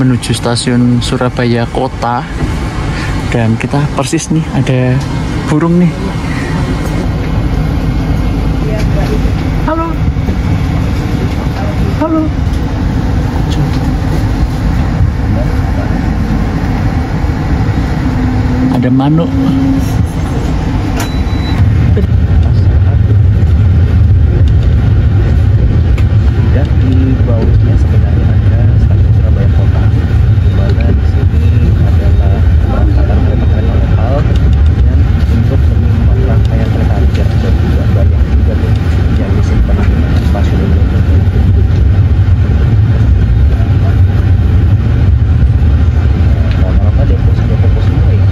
menuju stasiun Surabaya Kota. Dan kita persis nih, ada burung nih. Halo. Halo. Ada manuk. Dan di bawahnya sebenarnya ada stasiun Surabaya Kota, di mana di sini adalah keberangkatan kereta-kereta lokal dan untuk menyumbang rangkaian kereta api jarak jauh Surabaya juga yang disimpan di stasiun ini. Rata-rata depo semua ya.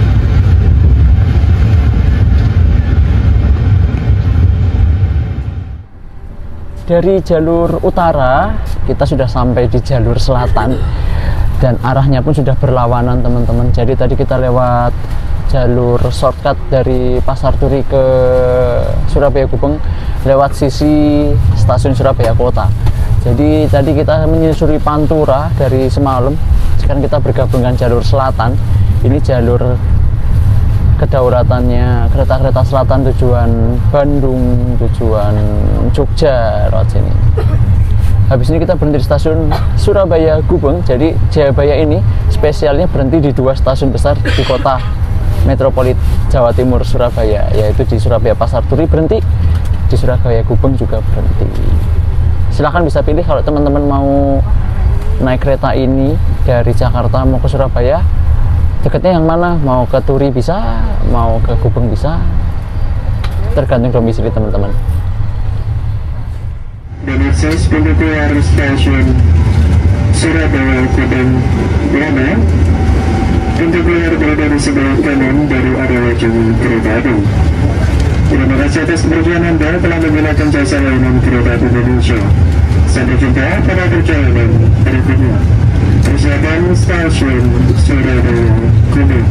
Dari jalur utara kita sudah sampai di jalur selatan dan arahnya pun sudah berlawanan teman-teman. Jadi tadi kita lewat jalur shortcut dari Pasar Turi ke Surabaya Gubeng lewat sisi stasiun Surabaya Kota. Jadi tadi kita menyusuri Pantura dari semalam. Sekarang kita bergabung dengan jalur selatan. Ini jalur kedaulatannya kereta-kereta selatan tujuan Bandung, tujuan Jogja lewat sini. Habis ini kita berhenti di stasiun Surabaya Gubeng. Jadi Jayabaya ini spesialnya berhenti di 2 stasiun besar di kota metropolit Jawa Timur Surabaya, yaitu di Surabaya Pasar Turi berhenti, di Surabaya Gubeng juga berhenti. Silahkan bisa pilih kalau teman-teman mau naik kereta ini dari Jakarta mau ke Surabaya. Dekatnya yang mana? Mau ke Turi bisa, mau ke Gubeng bisa, tergantung domisili teman-teman. Dan akses pintu keluar stasiun Surabaya Gubeng Lama. Pintu keluar berada di sebelah kanan dari area ujung kereta api. Terima kasih atas kepercayaan Anda telah menggunakan jasa layanan kereta api Indonesia. Sampai jumpa pada perjalanan berikutnya. Persiapan stasiun Surabaya Gubeng.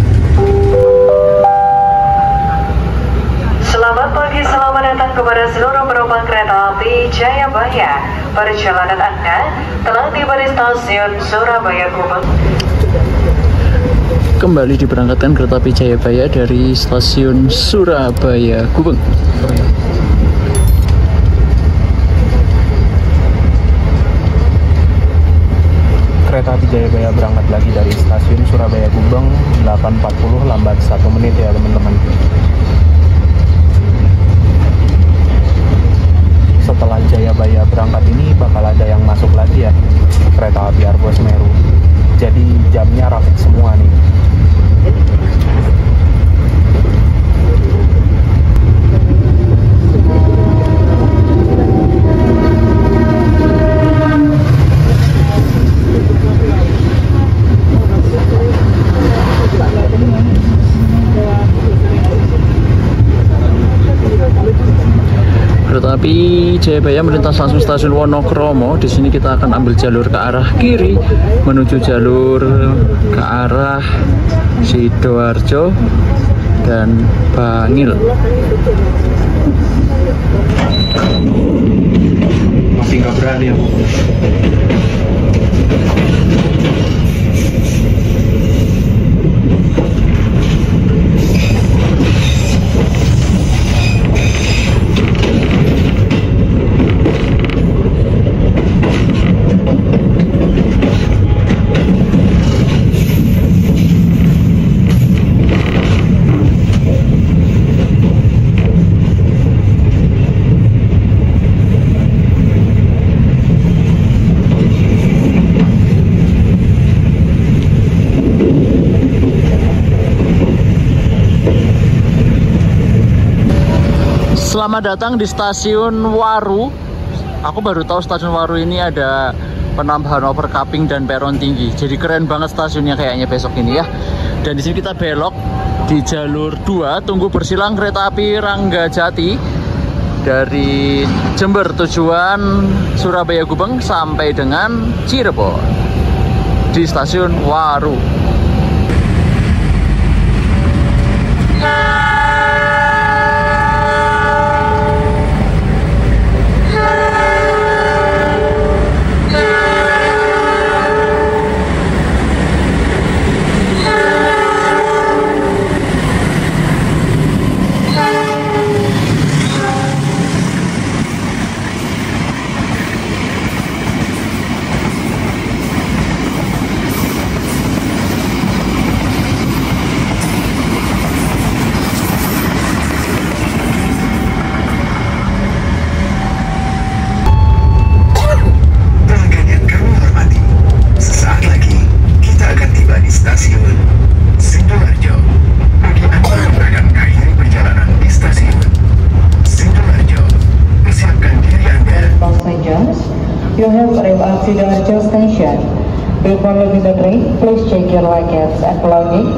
Selamat pagi, selamat datang kepada seluruh penumpang kereta api Jayabaya. Perjalanan Anda telah tiba di stasiun Surabaya Gubeng. Kembali diberangkatkan kereta api Jayabaya dari stasiun Surabaya Gubeng. Kereta api Jayabaya berangkat lagi dari stasiun Surabaya Gubeng 8.40, lambat 1 menit ya teman-teman. Setelah Jayabaya berangkat ini bakal ada yang masuk lagi ya, kereta api Argo Semeru. Jadi jamnya rapid semua nih. Kereta api Jayabaya melintas langsung stasiun Wonokromo. Di sini kita akan ambil jalur ke arah kiri menuju jalur ke arah Sidoarjo dan Bangil. Masih nggak berani ya. Selamat datang di stasiun Waru. Aku baru tahu stasiun Waru ini ada penambahan overcapping dan peron tinggi. Jadi keren banget stasiunnya kayaknya besok ini ya. Dan di sini kita belok di jalur 2, tunggu bersilang kereta api Ranggajati dari Jember tujuan Surabaya Gubeng sampai dengan Cirebon di stasiun Waru. following the train, please check your luggage and belongings.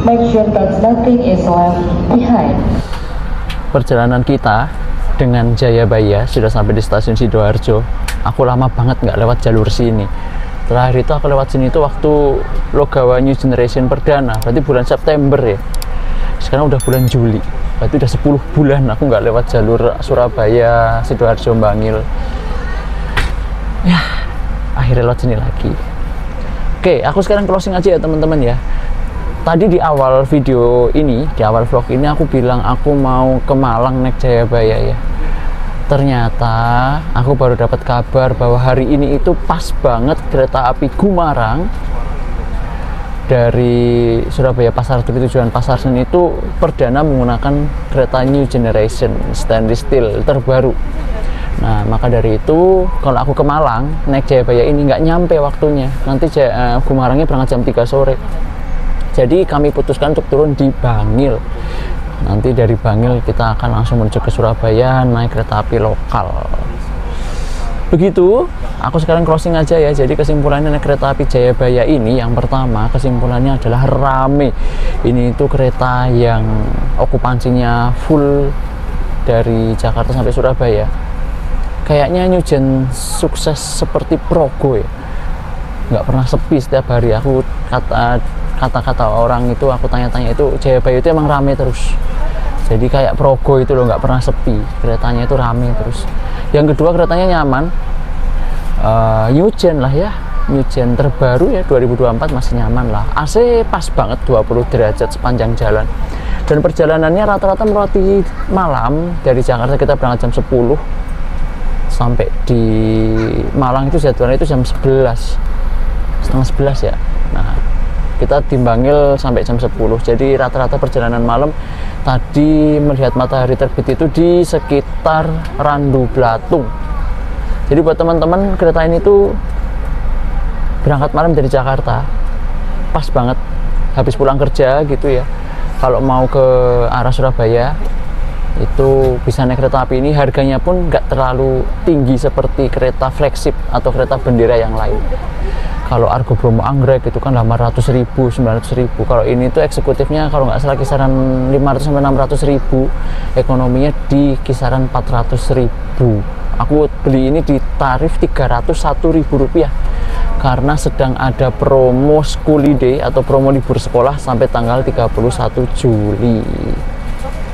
Make sure that nothing is left behind. Perjalanan kita dengan Jayabaya sudah sampai di stasiun Sidoarjo. Aku lama banget nggak lewat jalur sini. Terakhir itu aku lewat sini itu waktu Logawa New Generation perdana, berarti bulan September ya. Sekarang udah bulan Juli, berarti udah 10 bulan aku nggak lewat jalur Surabaya, Sidoarjo, Bangil. Ya, akhirnya lewat sini lagi. Oke, aku sekarang closing aja ya teman-teman ya. Tadi di awal video ini, di awal vlog ini aku bilang aku mau ke Malang naik Jayabaya ya. Ternyata aku baru dapat kabar bahwa hari ini itu pas banget kereta api Gumarang dari Surabaya Pasar Tepi tujuan Pasar Senen itu perdana menggunakan kereta New Generation stainless steel terbaru. Nah, maka dari itu kalau aku ke Malang naik Jayabaya ini nggak nyampe waktunya. Nanti Gumarangnya berangkat jam 3 sore. Jadi kami putuskan untuk turun di Bangil. Nanti dari Bangil kita akan langsung menuju ke Surabaya naik kereta api lokal. Begitu, aku sekarang closing aja ya. Jadi kesimpulannya naik kereta api Jayabaya ini, yang pertama kesimpulannya adalah rame. Ini itu kereta yang okupansinya full dari Jakarta sampai Surabaya. Kayaknya New Gen sukses seperti Progo ya. Nggak pernah sepi setiap hari. Aku kata-kata orang itu, aku tanya-tanya itu, Jayabaya itu emang rame terus. Jadi kayak Progo itu loh, nggak pernah sepi, keretanya itu rame terus. Yang kedua, keretanya nyaman, New Gen lah ya, New Gen terbaru ya, 2024 masih nyaman lah. AC pas banget 20 derajat sepanjang jalan. Dan perjalanannya rata-rata melewati malam. Dari Jakarta kita berangkat jam 10 sampai di Malang itu jadwalnya itu jam 11, setengah 11 ya. Nah, kita di Bangil sampai jam 10. Jadi rata-rata perjalanan malam tadi melihat matahari terbit itu di sekitar Randu Blatung. Jadi buat teman-teman, kereta ini tuh berangkat malam dari Jakarta pas banget habis pulang kerja gitu ya. Kalau mau ke arah Surabaya itu bisa naik kereta api ini. Harganya pun nggak terlalu tinggi seperti kereta flagship atau kereta bendera yang lain. Kalau Argo Bromo Anggrek itu kan 800.000, 900.000. Kalau ini tuh eksekutifnya kalau nggak salah kisaran 500 sampai 600.000, ekonominya di kisaran 400.000. Aku beli ini di tarif Rp301.000 karena sedang ada promo School Day atau promo libur sekolah sampai tanggal 31 Juli.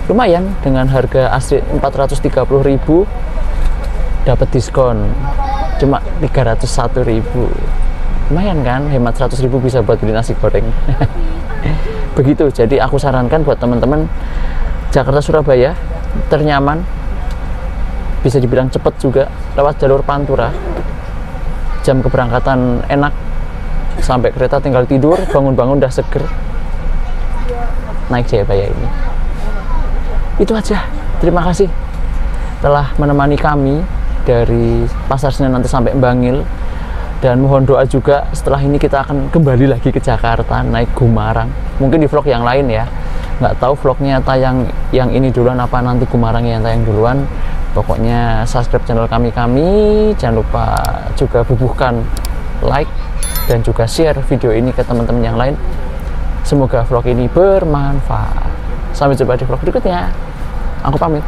Lumayan, dengan harga asli 430.000 dapat diskon cuma 301.000. Lumayan kan, hemat 100.000 bisa buat beli nasi goreng. Begitu, jadi aku sarankan buat teman-teman, Jakarta Surabaya ternyaman, bisa dibilang cepet juga, lewat jalur Pantura. Jam keberangkatan enak, sampai kereta tinggal tidur, bangun-bangun udah seger naik Jayabaya ini. Itu aja, terima kasih telah menemani kami dari Pasar Senen nanti sampai Bangil. Dan mohon doa juga, setelah ini kita akan kembali lagi ke Jakarta naik Gumarang. Mungkin di vlog yang lain ya, nggak tahu vlognya tayang yang ini duluan apa nanti Gumarang yang tayang duluan. Pokoknya subscribe channel kami, jangan lupa juga bubuhkan like dan juga share video ini ke teman-teman yang lain. Semoga vlog ini bermanfaat. Sampai jumpa di vlog berikutnya. Aku pamit.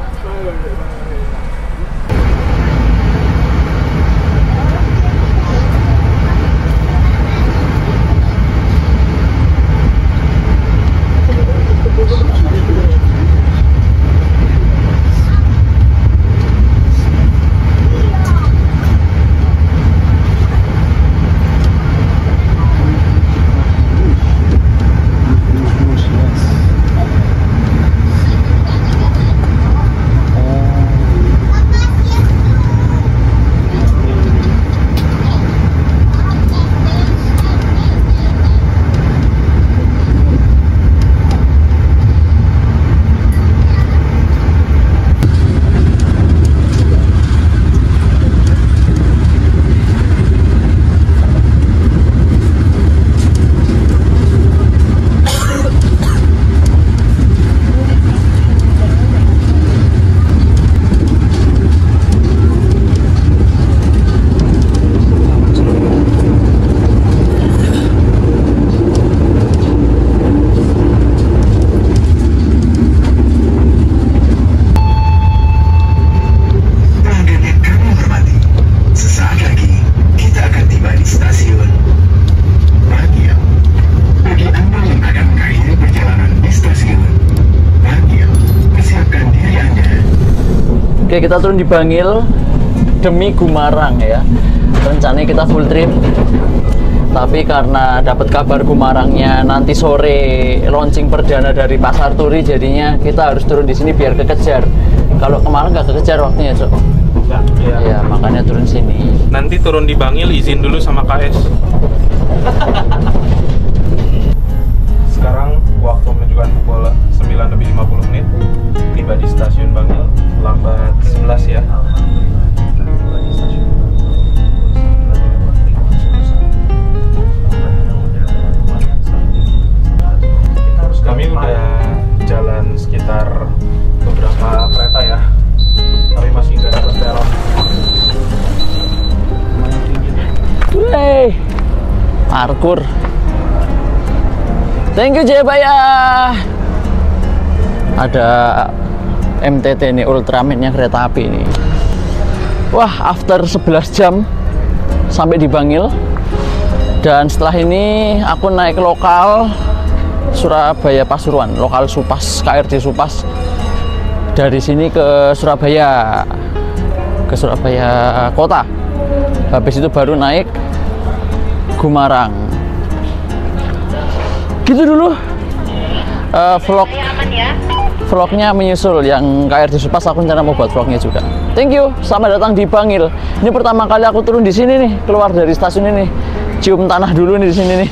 Oke, kita turun di Bangil demi Gumarang ya. Rencananya kita full trip, tapi karena dapat kabar Gumarangnya nanti sore launching perdana dari Pasar Turi, jadinya kita harus turun di sini biar kekejar. Kalau kemarin nggak kekejar waktunya, Cok. Ya, makanya turun sini. Nanti turun di Bangil izin dulu sama KS. Sekarang waktu menunjukkan pukul 9:50, tiba di stasiun Bangil, lambat 11 ya. Kami udah jalan sekitar beberapa kereta ya, tapi masih nggak dapat peron. Wey, parkur. Thank you Jayabaya. Ada MTT nih, Ultraman-nya kereta api ini. Wah, after 11 jam sampai di Bangil. Dan setelah ini aku naik lokal Surabaya Pasuruan, lokal Supas, KRD Supas. Dari sini ke Surabaya kota. Habis itu baru naik Gumarang. Gitu dulu. Vlognya menyusul, yang KRD Supas aku rencana mau buat vlognya juga. Thank you, selamat datang di Bangil. Ini pertama kali aku turun di sini nih, keluar dari stasiun ini. Cium tanah dulu nih di sini nih.